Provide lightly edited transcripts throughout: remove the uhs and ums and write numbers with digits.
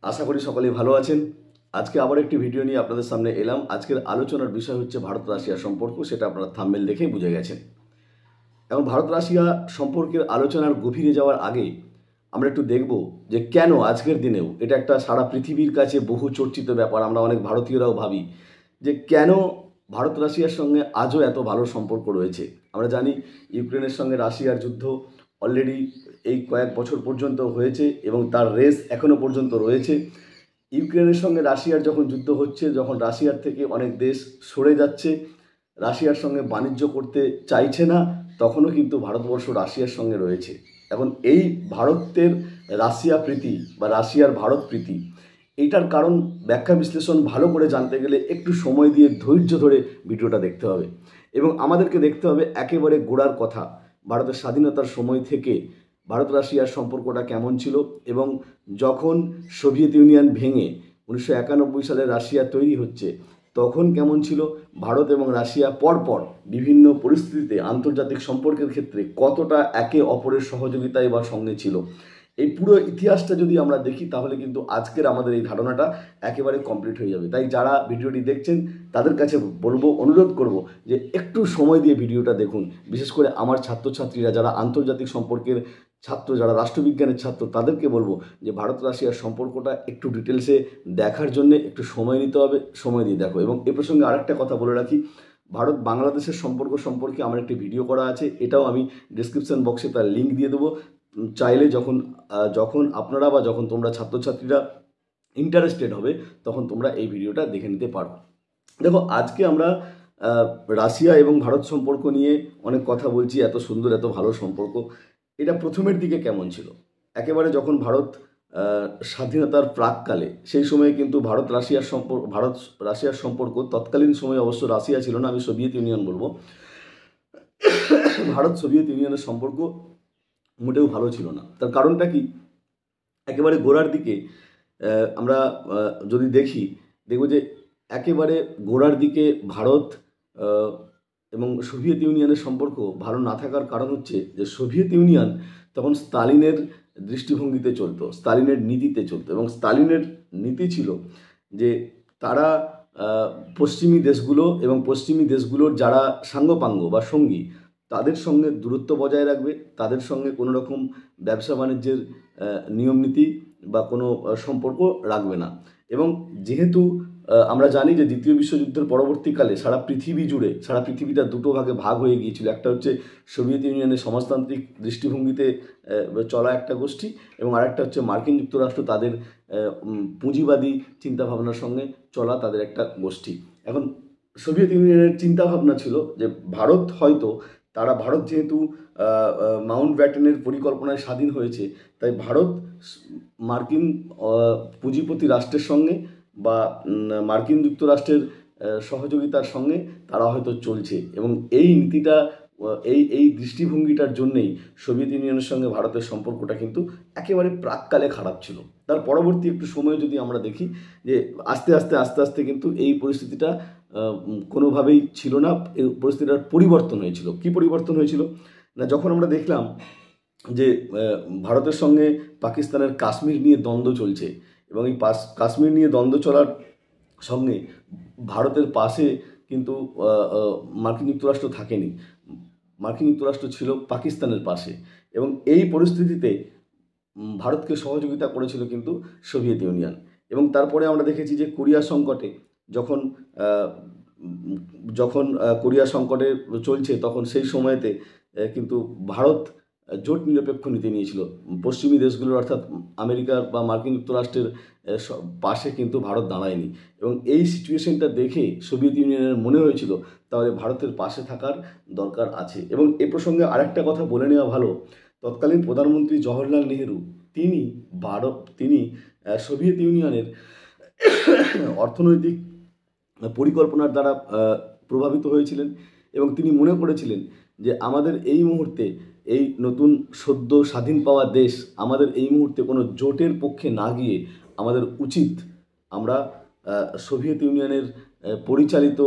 আশা করি সকলেই ভালো আছেন। আজকে আবার একটি ভিডিও নিয়ে আপনাদের সামনে এলাম। আজকের আলোচনার বিষয় হচ্ছে ভারত রাশিয়া সম্পর্ক। সেটা আপনারা থাম্বনেল দেখেই বুঝে গেছেন। এবং ভারত রাশিয়া সম্পর্কের আলোচনার গভীরে যাওয়ার আগে আমরা একটু দেখব যে কেন আজকের দিনেও এটা একটা সারা পৃথিবীর কাছে বহু চর্চিত ব্যাপার। আমরা অনেক ভারতীয়রাও ভাবি যে কেন ভারত রাশিয়ার সঙ্গে আজও এত ভালো সম্পর্ক রয়েছে। আমরা জানি ইউক্রেনের সঙ্গে রাশিয়ার যুদ্ধ অলরেডি এই কয়েক বছর পর্যন্ত হয়েছে এবং তার রেস এখনও পর্যন্ত রয়েছে। ইউক্রেনের সঙ্গে রাশিয়ার যখন যুদ্ধ হচ্ছে, যখন রাশিয়ার থেকে অনেক দেশ সরে যাচ্ছে, রাশিয়ার সঙ্গে বাণিজ্য করতে চাইছে না, তখনও কিন্তু ভারতবর্ষ রাশিয়ার সঙ্গে রয়েছে। এখন এই ভারতের রাশিয়া প্রীতি বা রাশিয়ার ভারত প্রীতি, এইটার কারণ ব্যাখ্যা বিশ্লেষণ ভালো করে জানতে গেলে একটু সময় দিয়ে ধৈর্য ধরে ভিডিওটা দেখতে হবে এবং আমাদেরকে দেখতে হবে একেবারে গোড়ার কথা। ভারতের স্বাধীনতার সময় থেকে ভারত রাশিয়ার সম্পর্কটা কেমন ছিল এবং যখন সোভিয়েত ইউনিয়ন ভেঙে 1991 সালে রাশিয়া তৈরি হচ্ছে তখন কেমন ছিল, ভারত এবং রাশিয়া পরপর বিভিন্ন পরিস্থিতিতে আন্তর্জাতিক সম্পর্কের ক্ষেত্রে কতটা একে অপরের সহযোগিতায় বা সঙ্গে ছিল। এই পুরো ইতিহাসটা যদি আমরা দেখি তাহলে কিন্তু আজকের আমাদের এই ধারণাটা একেবারে কমপ্লিট হয়ে যাবে। তাই যারা ভিডিওটি দেখছেন তাদের কাছে বলবো, অনুরোধ করব যে একটু সময় দিয়ে ভিডিওটা দেখুন। বিশেষ করে আমার ছাত্রছাত্রীরা যারা আন্তর্জাতিক সম্পর্কের ছাত্র, যারা রাষ্ট্রবিজ্ঞানের ছাত্র, তাদেরকে বলবো যে ভারত রাশিয়ার সম্পর্কটা একটু ডিটেলসে দেখার জন্য একটু সময় নিতে হবে, সময় দিয়ে দেখো। এবং এ প্রসঙ্গে আরেকটা কথা বলে রাখি, ভারত বাংলাদেশের সম্পর্ক সম্পর্কে আমার একটি ভিডিও করা আছে, এটাও আমি ডিসক্রিপশন বক্সে তার লিঙ্ক দিয়ে দেবো। চাইলে যখন আপনারা বা যখন তোমরা ছাত্রছাত্রীরা ইন্টারেস্টেড হবে তখন তোমরা এই ভিডিওটা দেখে নিতে পারো। দেখো, আজকে আমরা রাশিয়া এবং ভারত সম্পর্ক নিয়ে অনেক কথা বলছি, এত সুন্দর এত ভালো সম্পর্ক। এটা প্রথমের দিকে কেমন ছিল, একেবারে যখন ভারত স্বাধীনতার প্রাককালে, সেই সময়ে কিন্তু ভারত রাশিয়ার সম্পর্ক তৎকালীন সময়ে অবশ্য রাশিয়া ছিল না, আমি সোভিয়েত ইউনিয়ন বলবো। ভারত সোভিয়েত ইউনিয়নের সম্পর্ক মোটেও ভালো ছিল না। তার কারণটা কি, একেবারে গোড়ার দিকে আমরা যদি দেখব যে একেবারে গোড়ার দিকে ভারত এবং সোভিয়েত ইউনিয়নের সম্পর্ক ভালো না থাকার কারণ হচ্ছে যে সোভিয়েত ইউনিয়ন তখন স্তালিনের দৃষ্টিভঙ্গিতে চলতো, স্তালিনের নীতিতে চলতো। এবং স্তালিনের নীতি ছিল যে তারা পশ্চিমী দেশগুলো এবং পশ্চিমী দেশগুলোর যারা সাঙ্গপাঙ্গ বা সঙ্গী, তাদের সঙ্গে দূরত্ব বজায় রাখবে, তাদের সঙ্গে কোনো রকম ব্যবসা বাণিজ্যের নিয়মনীতি বা কোনো সম্পর্ক রাখবে না। এবং যেহেতু আমরা জানি যে দ্বিতীয় বিশ্বযুদ্ধের পরবর্তীকালে সারা পৃথিবীটা দুটো ভাগে ভাগ হয়ে গিয়েছিল। একটা হচ্ছে সোভিয়েত ইউনিয়নের সমাজতান্ত্রিক দৃষ্টিভঙ্গিতে চলা একটা গোষ্ঠী এবং আরেকটা হচ্ছে মার্কিন যুক্তরাষ্ট্র, তাদের পুঁজিবাদী চিন্তাভাবনার সঙ্গে চলা তাদের একটা গোষ্ঠী। এখন সোভিয়েত ইউনিয়নের চিন্তাভাবনা ছিল যে ভারত যেহেতু মাউন্ট ব্যাটেনের পরিকল্পনায় স্বাধীন হয়েছে, তাই ভারত মার্কিন পুঁজিপতি রাষ্ট্রের সঙ্গে বা মার্কিন যুক্তরাষ্ট্রের সহযোগিতার সঙ্গে তারা হয়তো চলছে। এবং এই নীতিটা, এই দৃষ্টিভঙ্গিটার জন্যেই সোভিয়েত ইউনিয়নের সঙ্গে ভারতের সম্পর্কটা কিন্তু একেবারে প্রাককালে খারাপ ছিল। তার পরবর্তী একটু সময় যদি আমরা দেখি যে আস্তে আস্তে কিন্তু এই পরিস্থিতিটা কোনোভাবেই ছিল না, এই পরিস্থিতিটার পরিবর্তন হয়েছিল। কি পরিবর্তন হয়েছিল না, যখন আমরা দেখলাম যে ভারতের সঙ্গে পাকিস্তানের কাশ্মীর নিয়ে দ্বন্দ্ব চলছে এবং এই কাশ্মীর নিয়ে দ্বন্দ্ব চলার সঙ্গে ভারতের পাশে কিন্তু মার্কিন যুক্তরাষ্ট্র থাকেনি, মার্কিন যুক্তরাষ্ট্র ছিল পাকিস্তানের পাশে। এবং এই পরিস্থিতিতে ভারতকে সহযোগিতা করেছিল কিন্তু সোভিয়েত ইউনিয়ন। এবং তারপরে আমরা দেখেছি যে কোরিয়া সংকটে যখন কোরিয়া সংকটে চলছে, তখন সেই সময়তে কিন্তু ভারত জোট নিরপেক্ষ নীতি নিয়েছিল। পশ্চিমী দেশগুলোর অর্থাৎ আমেরিকার বা মার্কিন যুক্তরাষ্ট্রের পাশে কিন্তু ভারত দাঁড়ায়নি। এবং এই সিচুয়েশনটা দেখে সোভিয়েত ইউনিয়নের মনে হয়েছিল তাহলে ভারতের পাশে থাকার দরকার আছে। এবং এ প্রসঙ্গে আরেকটা কথা বলে নেওয়া ভালো, তৎকালীন প্রধানমন্ত্রী জওহরলাল নেহেরু তিনি সোভিয়েত ইউনিয়নের অর্থনৈতিক পরিকল্পনার দ্বারা প্রভাবিত হয়েছিলেন এবং তিনি মনে করেছিলেন যে আমাদের এই মুহূর্তে, এই নতুন সদ্য স্বাধীন পাওয়া দেশ, আমাদের এই মুহূর্তে কোনো জোটের পক্ষে না গিয়ে আমাদের উচিত আমরা সোভিয়েত ইউনিয়নের পরিচালিত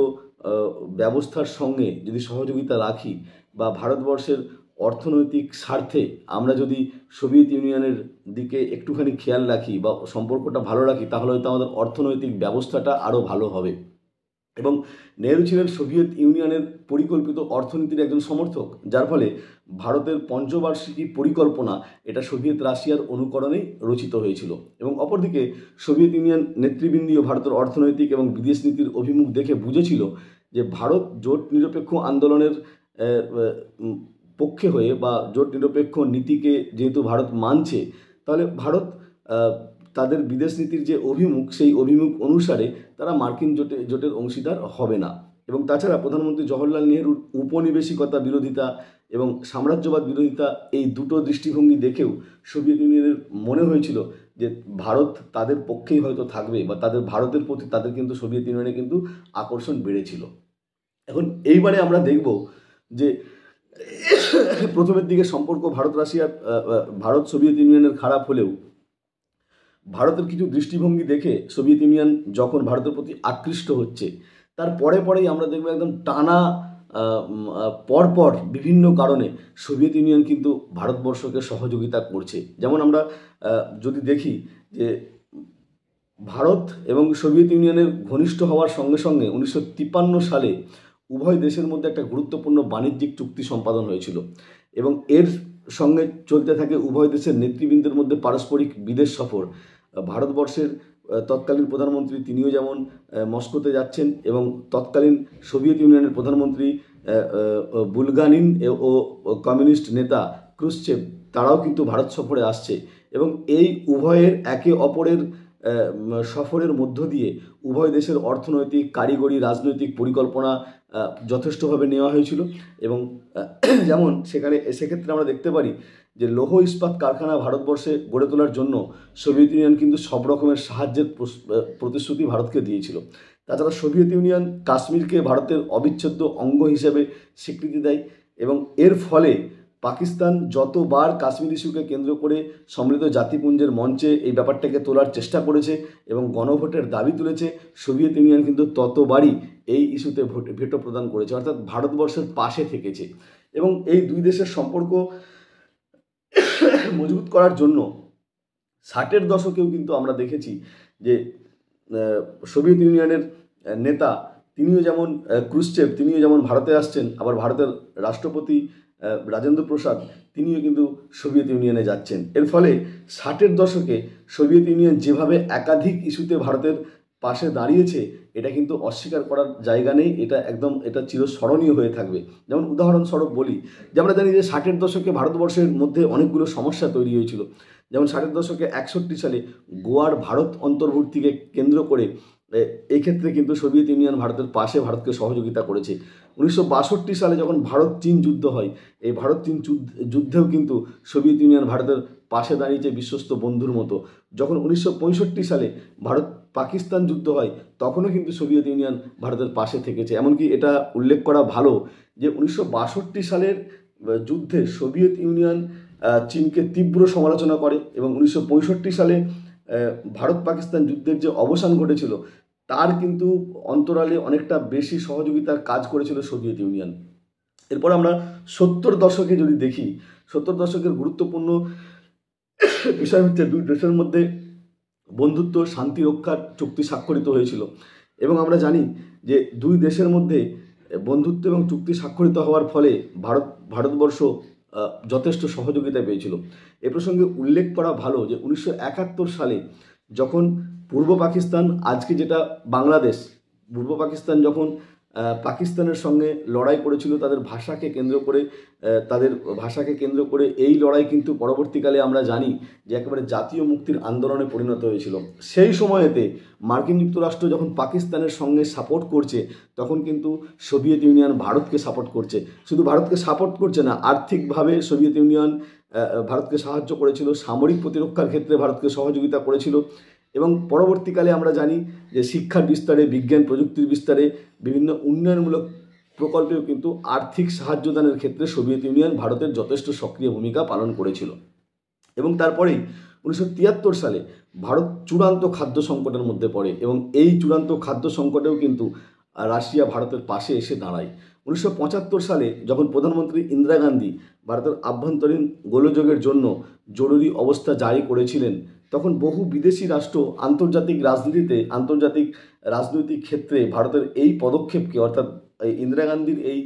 ব্যবস্থার সঙ্গে যদি সহযোগিতা রাখি বা ভারতবর্ষের অর্থনৈতিক স্বার্থে আমরা যদি সোভিয়েত ইউনিয়নের দিকে একটুখানি খেয়াল রাখি বা সম্পর্কটা ভালো রাখি, তাহলে হয়তো আমাদের অর্থনৈতিক ব্যবস্থাটা আরও ভালো হবে। এবং নেহরু ছিলেন সোভিয়েত ইউনিয়নের পরিকল্পিত অর্থনীতির একজন সমর্থক, যার ফলে ভারতের পঞ্চবার্ষিকী পরিকল্পনা এটা সোভিয়েত রাশিয়ার অনুকরণেই রচিত হয়েছিল। এবং অপরদিকে সোভিয়েত ইউনিয়ন নেতৃবৃন্দীয় ভারতের অর্থনৈতিক এবং বিদেশ নীতির অভিমুখ দেখে বুঝেছিল যে ভারত জোট নিরপেক্ষ আন্দোলনের পক্ষে হয়ে বা জোট নিরপেক্ষ নীতিকে যেহেতু ভারত মানছে, তাহলে ভারত তাদের বিদেশ নীতির যে অভিমুখ, সেই অভিমুখ অনুসারে তারা মার্কিন জোটের অংশীদার হবে না। এবং তাছাড়া প্রধানমন্ত্রী জওহরলাল নেহরুর উপনিবেশিকতা বিরোধিতা এবং সাম্রাজ্যবাদ বিরোধিতা, এই দুটো দৃষ্টিভঙ্গি দেখেও সোভিয়েত ইউনিয়নের মনে হয়েছিল যে ভারত তাদের পক্ষেই হয়তো থাকবে, বা ভারতের প্রতি তাদের কিন্তু সোভিয়েত ইউনিয়নে কিন্তু আকর্ষণ বেড়েছিল। এখন এইবারে আমরা দেখব যে প্রথমের দিকে সম্পর্ক ভারত সোভিয়েত ইউনিয়নের খারাপ হলেও ভারতের কিছু দৃষ্টিভঙ্গি দেখে সোভিয়েত ইউনিয়ন যখন ভারতের প্রতি আকৃষ্ট হচ্ছে, তার পরেই আমরা দেখব একদম টানা পরপর বিভিন্ন কারণে সোভিয়েত ইউনিয়ন কিন্তু ভারতবর্ষকে সহযোগিতা করছে। যেমন আমরা যদি দেখি যে ভারত এবং সোভিয়েত ইউনিয়নের ঘনিষ্ঠ হওয়ার সঙ্গে সঙ্গে 1953 সালে উভয় দেশের মধ্যে একটা গুরুত্বপূর্ণ বাণিজ্যিক চুক্তি সম্পাদন হয়েছিল, এবং এর সঙ্গে চলতে থাকে উভয় দেশের নেতৃবৃন্দের মধ্যে পারস্পরিক বিদেশ সফর। ভারতবর্ষের তৎকালীন প্রধানমন্ত্রী তিনিও যেমন মস্কোতে যাচ্ছেন, এবং তৎকালীন সোভিয়েত ইউনিয়নের প্রধানমন্ত্রী বুলগানিন ও কমিউনিস্ট নেতা ক্রুশ্চেভ তারাও কিন্তু ভারত সফরে আসছে। এবং এই উভয়ের একে অপরের সফরের মধ্য দিয়ে উভয় দেশের অর্থনৈতিক, কারিগরি, রাজনৈতিক পরিকল্পনা যথেষ্টভাবে নেওয়া হয়েছিল। এবং যেমন সেক্ষেত্রে আমরা দেখতে পারি যে লৌহ ইস্পাত কারখানা ভারতবর্ষে গড়ে তোলার জন্য সোভিয়েত ইউনিয়ন কিন্তু সব রকমের সাহায্যের প্রতিশ্রুতি ভারতকে দিয়েছিল। তাছাড়া সোভিয়েত ইউনিয়ন কাশ্মীরকে ভারতের অবিচ্ছেদ্য অঙ্গ হিসেবে স্বীকৃতি দেয়, এবং এর ফলে পাকিস্তান যতবার কাশ্মীর ইস্যুকে কেন্দ্র করে সম্মিলিত জাতিপুঞ্জের মঞ্চে এই ব্যাপারটাকে তোলার চেষ্টা করেছে এবং গণভোটের দাবি তুলেছে, সোভিয়েত ইউনিয়ন কিন্তু ততবারই এই ইস্যুতে ভেটো প্রদান করেছে, অর্থাৎ ভারতবর্ষের পাশে থেকেছে। এবং এই দুই দেশের সম্পর্ক মজবুত করার জন্য 60-এর দশকেও কিন্তু আমরা দেখেছি যে সোভিয়েত ইউনিয়নের নেতা তিনিও যেমন ক্রুশ্চেভ তিনিও যেমন ভারতে আসছেন, আবার ভারতের রাষ্ট্রপতি রাজেন্দ্র প্রসাদ তিনিও কিন্তু সোভিয়েত ইউনিয়নে যাচ্ছেন। এর ফলে 60-এর দশকে সোভিয়েত ইউনিয়ন যেভাবে একাধিক ইস্যুতে ভারতের পাশে দাঁড়িয়েছে, এটা কিন্তু অস্বীকার করার জায়গা নেই, এটা চিরস্মরণীয় হয়ে থাকবে। যেমন উদাহরণস্বরূপ বলি যে আমরা জানি যে 60-এর দশকে ভারতবর্ষের মধ্যে অনেকগুলো সমস্যা তৈরি হয়েছিল। যেমন 60-এর দশকে 61 সালে গোয়ার ভারত অন্তর্ভুক্তিকে কেন্দ্র করে এক্ষেত্রে কিন্তু সোভিয়েত ইউনিয়ন ভারতের পাশে ভারতকে সহযোগিতা করেছে। 1962 সালে যখন ভারত চীন যুদ্ধ হয়, এই ভারত চীন যুদ্ধেও কিন্তু সোভিয়েত ইউনিয়ন ভারতের পাশে দাঁড়িয়েছে বিশ্বস্ত বন্ধুর মতো। যখন 1965 সালে ভারত পাকিস্তান যুদ্ধ হয়, তখনও কিন্তু সোভিয়েত ইউনিয়ন ভারতের পাশে থেকেছে। এমনকি এটা উল্লেখ করা ভালো যে 1962 সালের যুদ্ধে সোভিয়েত ইউনিয়ন চীনকে তীব্র সমালোচনা করে, এবং 1965 সালে ভারত পাকিস্তান যুদ্ধের যে অবসান ঘটেছিল তার কিন্তু অন্তরালে অনেকটা বেশি সহযোগিতার কাজ করেছিল সোভিয়েত ইউনিয়ন। এরপর আমরা 70 দশকে যদি দেখি, 70 দশকের গুরুত্বপূর্ণ বিষয় হচ্ছে দুই দেশের মধ্যে বন্ধুত্ব শান্তি রক্ষার চুক্তি স্বাক্ষরিত হয়েছিল। এবং আমরা জানি যে দুই দেশের মধ্যে বন্ধুত্ব এবং চুক্তি স্বাক্ষরিত হওয়ার ফলে ভারতবর্ষ যথেষ্ট সহযোগিতা পেয়েছিল। এ প্রসঙ্গে উল্লেখ করা ভালো যে 1971 সালে যখন পূর্ব পাকিস্তান, আজকে যেটা বাংলাদেশ, পূর্ব পাকিস্তান যখন পাকিস্তানের সঙ্গে লড়াই করেছিল তাদের ভাষাকে কেন্দ্র করে, এই লড়াই কিন্তু পরবর্তীকালে আমরা জানি যে একেবারে জাতীয় মুক্তির আন্দোলনে পরিণত হয়েছিল। সেই সময়েতে মার্কিন যুক্তরাষ্ট্র যখন পাকিস্তানের সঙ্গে সাপোর্ট করছে, তখন কিন্তু সোভিয়েত ইউনিয়ন ভারতকে সাপোর্ট করছে। শুধু ভারতকে সাপোর্ট করছে না, আর্থিকভাবে সোভিয়েত ইউনিয়ন ভারতকে সাহায্য করেছিল, সামরিক প্রতিরক্ষার ক্ষেত্রে ভারতকে সহযোগিতা করেছিল। এবং পরবর্তীকালে আমরা জানি যে শিক্ষার বিস্তারে, বিজ্ঞান প্রযুক্তির বিস্তারে, বিভিন্ন উন্নয়নমূলক প্রকল্পেও কিন্তু আর্থিক সাহায্যদানের ক্ষেত্রে সোভিয়েত ইউনিয়ন ভারতের যথেষ্ট সক্রিয় ভূমিকা পালন করেছিল। এবং তারপরেই 1973 সালে ভারত চূড়ান্ত খাদ্য সংকটের মধ্যে পড়ে, এবং এই চূড়ান্ত খাদ্য সংকটেও কিন্তু রাশিয়া ভারতের পাশে এসে দাঁড়ায়। 1975 সালে যখন প্রধানমন্ত্রী ইন্দিরা গান্ধী ভারতের আভ্যন্তরীণ গোলযোগের জন্য জরুরি অবস্থা জারি করেছিলেন, তখন বহু বিদেশি রাষ্ট্র আন্তর্জাতিক রাজনৈতিক ক্ষেত্রে ভারতের এই পদক্ষেপকে, অর্থাৎ ইন্দিরা গান্ধীর এই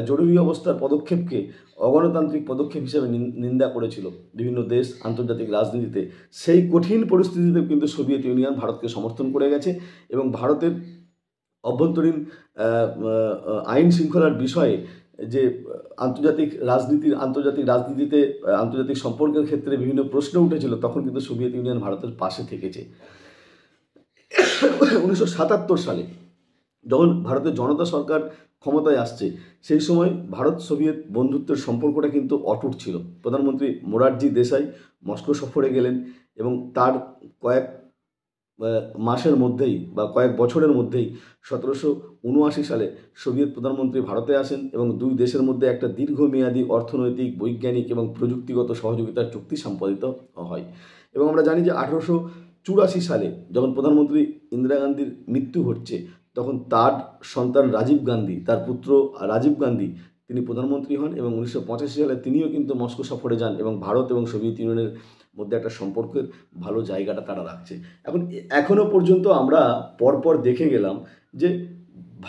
জরুরি অবস্থার পদক্ষেপকে অগণতান্ত্রিক পদক্ষেপ হিসেবে নিন্দা করেছিল বিভিন্ন দেশ আন্তর্জাতিক রাজনীতিতে। সেই কঠিন পরিস্থিতিতে কিন্তু সোভিয়েত ইউনিয়ন ভারতকে সমর্থন করে গেছে এবং ভারতের অভ্যন্তরীণ আইন শৃঙ্খলার বিষয়ে যে আন্তর্জাতিক সম্পর্কের ক্ষেত্রে বিভিন্ন প্রশ্ন উঠেছিল, তখন কিন্তু সোভিয়েত ইউনিয়ন ভারতের পাশে থেকেছে। 1977 সালে যখন ভারতের জনতা সরকার ক্ষমতায় আসছে, সেই সময় ভারত সোভিয়েত বন্ধুত্বের সম্পর্কটা কিন্তু অটুট ছিল। প্রধানমন্ত্রী মোরারজি দেশাই মস্কো সফরে গেলেন এবং তার কয়েক মাসের মধ্যেই বা কয়েক বছরের মধ্যেই 1779 সালে সোভিয়েত প্রধানমন্ত্রী ভারতে আসেন এবং দুই দেশের মধ্যে একটা দীর্ঘমেয়াদী অর্থনৈতিক, বৈজ্ঞানিক এবং প্রযুক্তিগত সহযোগিতার চুক্তি সম্পাদিত হয়। এবং আমরা জানি যে 1884 সালে যখন প্রধানমন্ত্রী ইন্দিরা গান্ধীর মৃত্যু হচ্ছে, তখন তার সন্তান রাজীব গান্ধী, তার পুত্র রাজীব গান্ধী, তিনি প্রধানমন্ত্রী হন এবং 1985 সালে তিনিও কিন্তু মস্কো সফরে যান এবং ভারত এবং সোভিয়েত ইউনিয়নের মধ্যে একটা সম্পর্কের ভালো জায়গাটা তারা রাখছে। এখনও পর্যন্ত আমরা পরপর দেখে গেলাম যে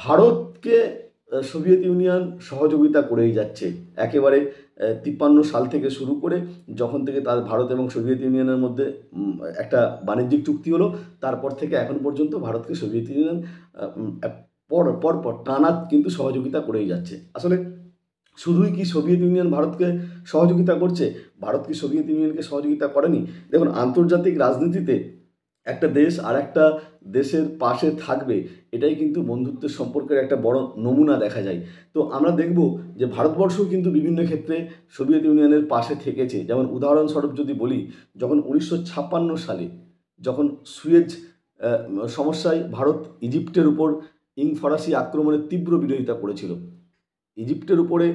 ভারতকে সোভিয়েত ইউনিয়ন সহযোগিতা করেই যাচ্ছে। একেবারে 53 সাল থেকে শুরু করে যখন থেকে তার ভারত এবং সোভিয়েত ইউনিয়নের মধ্যে একটা বাণিজ্যিক চুক্তি হলো, তারপর থেকে এখন পর্যন্ত ভারতকে সোভিয়েত ইউনিয়ন পরপর টানা কিন্তু সহযোগিতা করেই যাচ্ছে। আসলে শুধুই কি সোভিয়েত ইউনিয়ন ভারতকে সহযোগিতা করছে? ভারত কি সোভিয়েত ইউনিয়নকে সহযোগিতা করেনি? দেখুন, আন্তর্জাতিক রাজনীতিতে একটা দেশ আর একটা দেশের পাশে থাকবে, এটাই কিন্তু বন্ধুত্বের সম্পর্কের একটা বড় নমুনা দেখা যায়। তো আমরা দেখব যে ভারতবর্ষও কিন্তু বিভিন্ন ক্ষেত্রে সোভিয়েত ইউনিয়নের পাশে থেকেছে। যেমন উদাহরণস্বরূপ যদি বলি, যখন 1956 সালে যখন সুয়েজ সমস্যায় ভারত ইজিপ্টের উপর ফরাসি আক্রমণের তীব্র বিরোধিতা করেছিল। ইজিপ্টের উপরে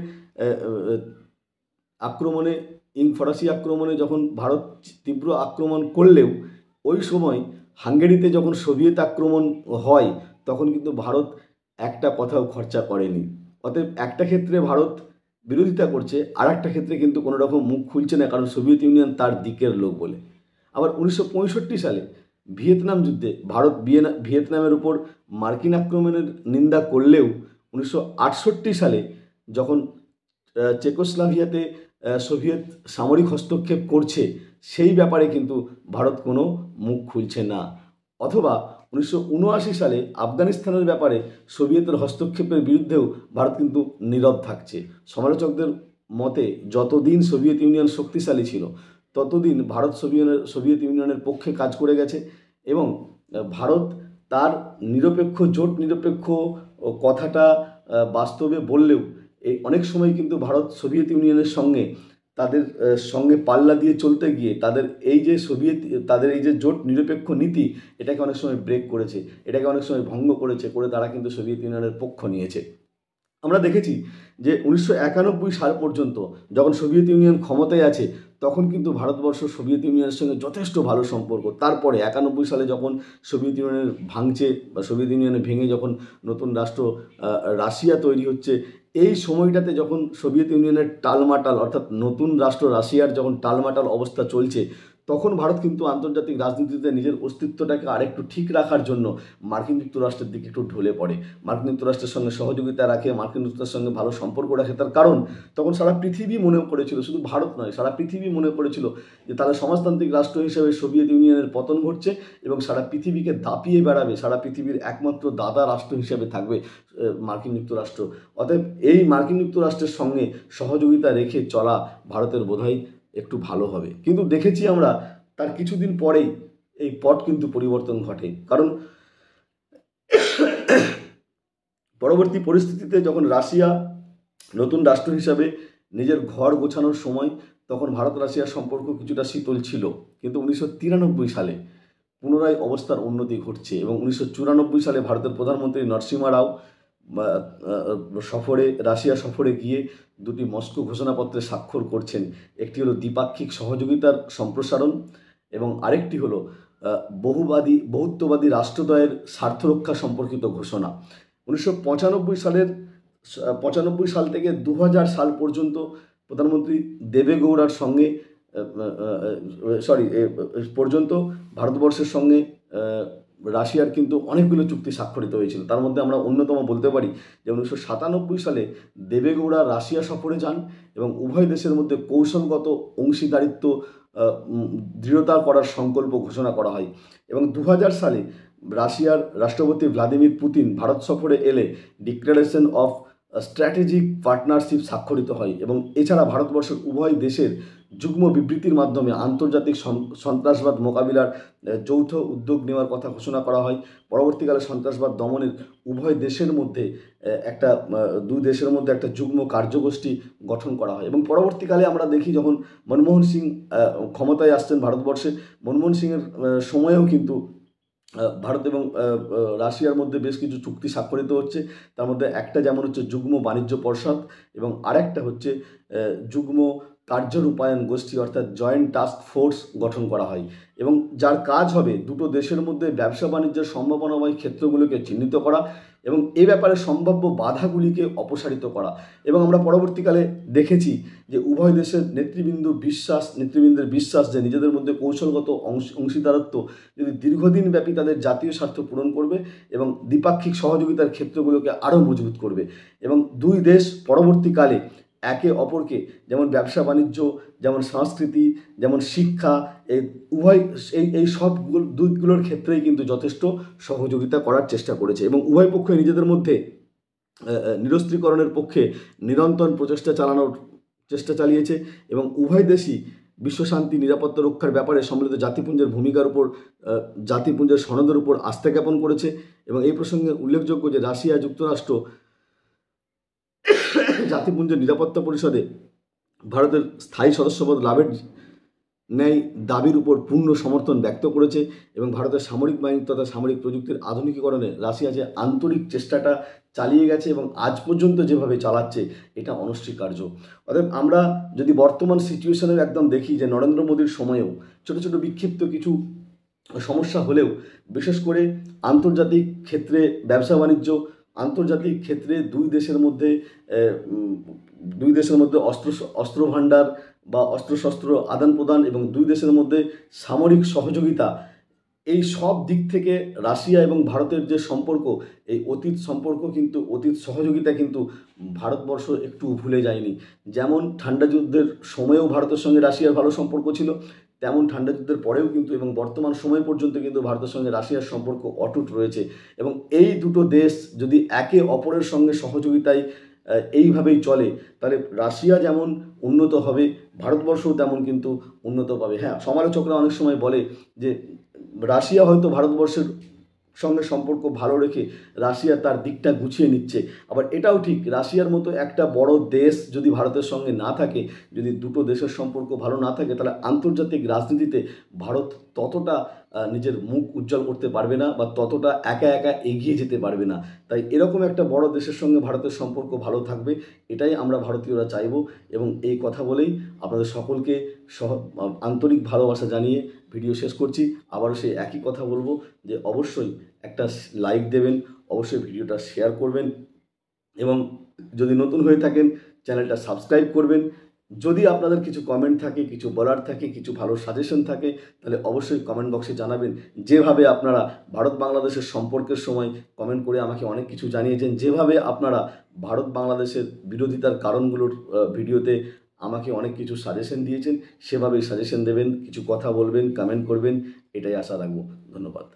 ফরাসি আক্রমণে যখন ভারত তীব্র আক্রমণ করলেও ওই সময় হাঙ্গেরিতে যখন সোভিয়েত আক্রমণ হয়, তখন কিন্তু ভারত একটা কথাও খরচা করেনি। অতএব একটা ক্ষেত্রে ভারত বিরোধিতা করছে, আর একটা ক্ষেত্রে কিন্তু কোনো রকম মুখ খুলছে না, কারণ সোভিয়েত ইউনিয়ন তার দিকের লোক বলে। আবার 1965 সালে ভিয়েতনাম যুদ্ধে ভারত ভিয়েতনামের উপর মার্কিন আক্রমণের নিন্দা করলেও 1968 সালে যখন চেকোস্লোভাকিয়াতে সোভিয়েত সামরিক হস্তক্ষেপ করছে, সেই ব্যাপারে কিন্তু ভারত কোনো মুখ খুলছে না। অথবা 1979 সালে আফগানিস্তানের ব্যাপারে সোভিয়েতের হস্তক্ষেপের বিরুদ্ধেও ভারত কিন্তু নীরব থাকছে। সমালোচকদের মতে যতদিন সোভিয়েত ইউনিয়ন শক্তিশালী ছিল, ততদিন ভারত সোভিয়েত ইউনিয়নের পক্ষে কাজ করে গেছে এবং ভারত তার জোট নিরপেক্ষ কথাটা বাস্তবে বললেও অনেক সময় কিন্তু ভারত সোভিয়েত ইউনিয়নের তাদের সঙ্গে পাল্লা দিয়ে চলতে গিয়ে তাদের এই যে জোট নিরপেক্ষ নীতি, এটাকে অনেক সময় ব্রেক করেছে, এটাকে অনেক সময় ভঙ্গ করে তারা কিন্তু সোভিয়েত ইউনিয়নের পক্ষ নিয়েছে। আমরা দেখেছি যে 1991 সাল পর্যন্ত যখন সোভিয়েত ইউনিয়ন ক্ষমতায় আছে, তখন কিন্তু ভারতবর্ষ সোভিয়েত ইউনিয়নের সঙ্গে যথেষ্ট ভালো সম্পর্ক। তারপরে 91 সালে যখন সোভিয়েত ইউনিয়নের ভাঙছে বা সোভিয়েত ইউনিয়নে ভেঙে যখন নতুন রাষ্ট্র রাশিয়া তৈরি হচ্ছে, এই সময়টাতে যখন সোভিয়েত ইউনিয়নের টালমাটাল, অর্থাৎ নতুন রাষ্ট্র রাশিয়ার যখন টালমাটাল অবস্থা চলছে, তখন ভারত কিন্তু আন্তর্জাতিক রাজনীতিতে নিজের অস্তিত্বটাকে আরেকটু ঠিক রাখার জন্য মার্কিন যুক্তরাষ্ট্রের দিকে একটু ঢলে পড়ে, মার্কিন যুক্তরাষ্ট্রের সঙ্গে সহযোগিতা রাখে, মার্কিন যুক্তরাষ্ট্রের সঙ্গে ভালো সম্পর্ক রাখে। তার কারণ তখন সারা পৃথিবী মনে করেছিল, শুধু ভারত নয়, সারা পৃথিবী মনে করেছিল যে তারা সমাজতান্ত্রিক রাষ্ট্র হিসেবে সোভিয়েত ইউনিয়নের পতন ঘটছে এবং সারা পৃথিবীকে দাপিয়ে বেড়াবে, সারা পৃথিবীর একমাত্র দাদা রাষ্ট্র হিসেবে থাকবে মার্কিন যুক্তরাষ্ট্র। অতএব এই মার্কিন যুক্তরাষ্ট্রের সঙ্গে সহযোগিতা রেখে চলা ভারতের বোধহয় একটু ভালো হবে। কিন্তু দেখেছি আমরা তার কিছুদিন পরেই এই পট কিন্তু পরিবর্তন ঘটে, কারণ পরবর্তী পরিস্থিতিতে যখন রাশিয়া নতুন রাষ্ট্র হিসাবে নিজের ঘর গোছানোর সময়, তখন ভারত রাশিয়ার সম্পর্ক কিছুটা শীতল ছিল। কিন্তু 1993 সালে পুনরায় অবস্থার উন্নতি ঘটছে এবং 1994 সালে ভারতের প্রধানমন্ত্রী নরসিমহা রাও রাশিয়া সফরে গিয়ে দুটি মস্কো ঘোষণাপত্রে স্বাক্ষর করছেন। একটি হলো দ্বিপাক্ষিক সহযোগিতার সম্প্রসারণ এবং আরেকটি হলো বহুত্ববাদী রাষ্ট্রদ্বয়ের স্বার্থরক্ষা সম্পর্কিত ঘোষণা। 1995 সালের 95 সাল থেকে 2000 সাল পর্যন্ত প্রধানমন্ত্রী দেবেগৌড়ার সঙ্গে পর্যন্ত ভারতবর্ষের সঙ্গে রাশিয়ার কিন্তু অনেকগুলো চুক্তি স্বাক্ষরিত হয়েছিল। তার মধ্যে আমরা অন্যতম বলতে পারি যে 1997 সালে দেবেগৌড়া রাশিয়া সফরে যান এবং উভয় দেশের মধ্যে কৌশলগত অংশীদারিত্ব দৃঢ়তা করার সংকল্প ঘোষণা করা হয় এবং 2000 সালে রাশিয়ার রাষ্ট্রপতি ভ্লাদিমির পুতিন ভারত সফরে এলে ডিক্লারেশন অফ স্ট্র্যাটেজিক পার্টনারশিপ স্বাক্ষরিত হয় এবং এছাড়া ভারতবর্ষের উভয় দেশের যুগ্ম বিবৃতির মাধ্যমে আন্তর্জাতিক সন্ত্রাসবাদ মোকাবিলার যৌথ উদ্যোগ নেওয়ার কথা ঘোষণা করা হয়। পরবর্তীকালে সন্ত্রাসবাদ দমনের উভয় দেশের মধ্যে দুই দেশের মধ্যে একটা যুগ্ম কার্যগোষ্ঠী গঠন করা হয় এবং পরবর্তীকালে আমরা দেখি যখন মনমোহন সিং ক্ষমতায় আসছেন ভারতবর্ষে, মনমোহন সিংয়ের সময়েও কিন্তু ভারত এবং রাশিয়ার মধ্যে বেশ কিছু চুক্তি স্বাক্ষরিত হচ্ছে। তার মধ্যে একটা যেমন হচ্ছে যুগ্ম বাণিজ্য পর্ষদ এবং আরেকটা হচ্ছে যুগ্ম কার্য রূপায়ণ গোষ্ঠী অর্থাৎ জয়েন্ট টাস্ক ফোর্স গঠন করা হয় এবং যার কাজ হবে দুটো দেশের মধ্যে ব্যবসা বাণিজ্যের সম্ভাবনাময় ক্ষেত্রগুলোকে চিহ্নিত করা এবং এ ব্যাপারে সম্ভাব্য বাধাগুলিকে অপসারিত করা। এবং আমরা পরবর্তীকালে দেখেছি যে উভয় দেশের নেতৃবৃন্দের বিশ্বাস যে নিজেদের মধ্যে কৌশলগত অংশীদারত্ব যদি দীর্ঘদিন ব্যাপী তাদের জাতীয় স্বার্থ পূরণ করবে এবং দ্বিপাক্ষিক সহযোগিতার ক্ষেত্রগুলোকে আরও মজবুত করবে এবং দুই দেশ পরবর্তীকালে একে অপরকে যেমন ব্যবসা বাণিজ্য, যেমন সংস্কৃতি, যেমন শিক্ষা, এই সবগুলো দিকগুলোর ক্ষেত্রেই কিন্তু যথেষ্ট সহযোগিতা করার চেষ্টা করেছে এবং উভয় পক্ষ নিজেদের মধ্যে নিরস্ত্রীকরণের পক্ষে নিরন্তর চেষ্টা চালিয়েছে এবং উভয় দেশই বিশ্বশান্তি নিরাপত্তা রক্ষার ব্যাপারে সম্মিলিত জাতিপুঞ্জের ভূমিকার উপর জাতিপুঞ্জের সনদের উপর আস্থা জ্ঞাপন করেছে এবং এই প্রসঙ্গে উল্লেখযোগ্য যে রাশিয়া যুক্তরাষ্ট্র জাতিপুঞ্জের নিরাপত্তা পরিষদে ভারতের স্থায়ী সদস্যপদ লাভের ন্যায় দাবির উপর পূর্ণ সমর্থন ব্যক্ত করেছে এবং ভারতের সামরিক বাহিনী তথা সামরিক প্রযুক্তির আধুনিকীকরণে রাশিয়া যে আন্তরিক চেষ্টাটা চালিয়ে গেছে এবং আজ পর্যন্ত যেভাবে চালাচ্ছে এটা অনস্বীকার্য। অতএব আমরা যদি বর্তমান সিচুয়েশনের একদম দেখি যে নরেন্দ্র মোদীর সময়েও ছোট ছোট বিক্ষিপ্ত কিছু সমস্যা হলেও বিশেষ করে আন্তর্জাতিক ক্ষেত্রে ব্যবসা বাণিজ্য, আন্তর্জাতিক ক্ষেত্রে দুই দেশের মধ্যে অস্ত্র ভাণ্ডার বা অস্ত্রশস্ত্র আদান প্রদান এবং দুই দেশের মধ্যে সামরিক সহযোগিতা, এই সব দিক থেকে রাশিয়া এবং ভারতের যে সম্পর্ক, এই অতীত সহযোগিতা কিন্তু ভারতবর্ষ একটু ভুলে যায়নি। যেমন ঠান্ডা যুদ্ধের সময়েও ভারতের সঙ্গে রাশিয়ার ভালো সম্পর্ক ছিল, তেমন ঠান্ডা যুদ্ধের পরেও কিন্তু এবং বর্তমান সময় পর্যন্ত কিন্তু ভারতের সঙ্গে রাশিয়ার সম্পর্ক অটুট রয়েছে এবং এই দুটো দেশ যদি একে অপরের সঙ্গে সহযোগিতায় এইভাবেই চলে তাহলে রাশিয়া যেমন উন্নত হবে, ভারতবর্ষও তেমন কিন্তু উন্নত পাবে। হ্যাঁ, সমালোচকরা অনেক সময় বলে যে রাশিয়া হয়তো ভারতবর্ষের সঙ্গে সম্পর্ক ভালো রেখে রাশিয়া তার দিকটা গুছিয়ে নিচ্ছে, আবার এটাও ঠিক রাশিয়ার মতো একটা বড় দেশ যদি ভারতের সঙ্গে না থাকে, যদি দুটো দেশের সম্পর্ক ভালো না থাকে, তাহলে আন্তর্জাতিক রাজনীতিতে ভারত ততটা নিজের মুখ উজ্জ্বল করতে পারবে না বা ততটা একা একা এগিয়ে যেতে পারবে না। তাই এরকম একটা বড় দেশের সঙ্গে ভারতের সম্পর্ক ভালো থাকবে, এটাই আমরা ভারতীয়রা চাইব এবং এই কথা বলেই আপনাদের সকলকে আন্তরিক ভালোবাসা জানিয়ে ভিডিও শেষ করছি। আবারও সেই একই কথা বলবো যে অবশ্যই একটা লাইক দেবেন, অবশ্যই ভিডিওটা শেয়ার করবেন এবং যদি নতুন হয়ে থাকেন চ্যানেলটা সাবস্ক্রাইব করবেন। যদি আপনাদের কিছু কমেন্ট থাকে, কিছু বলার থাকে, কিছু ভালো সাজেশন থাকে, তাহলে অবশ্যই কমেন্ট বক্সে জানাবেন। যেভাবে আপনারা ভারত বাংলাদেশের সম্পর্কের সময় কমেন্ট করে আমাকে অনেক কিছু জানিয়েছেন, যেভাবে আপনারা ভারত বাংলাদেশের বিরোধিতার কারণগুলোর ভিডিওতে আমাকে অনেক কিছু সাজেশন দিয়েছেন, সেভাবেই সাজেশন দেবেন, কিছু কথা বলবেন, কমেন্ট করবেন, এটাই আশা রাখবো। ধন্যবাদ।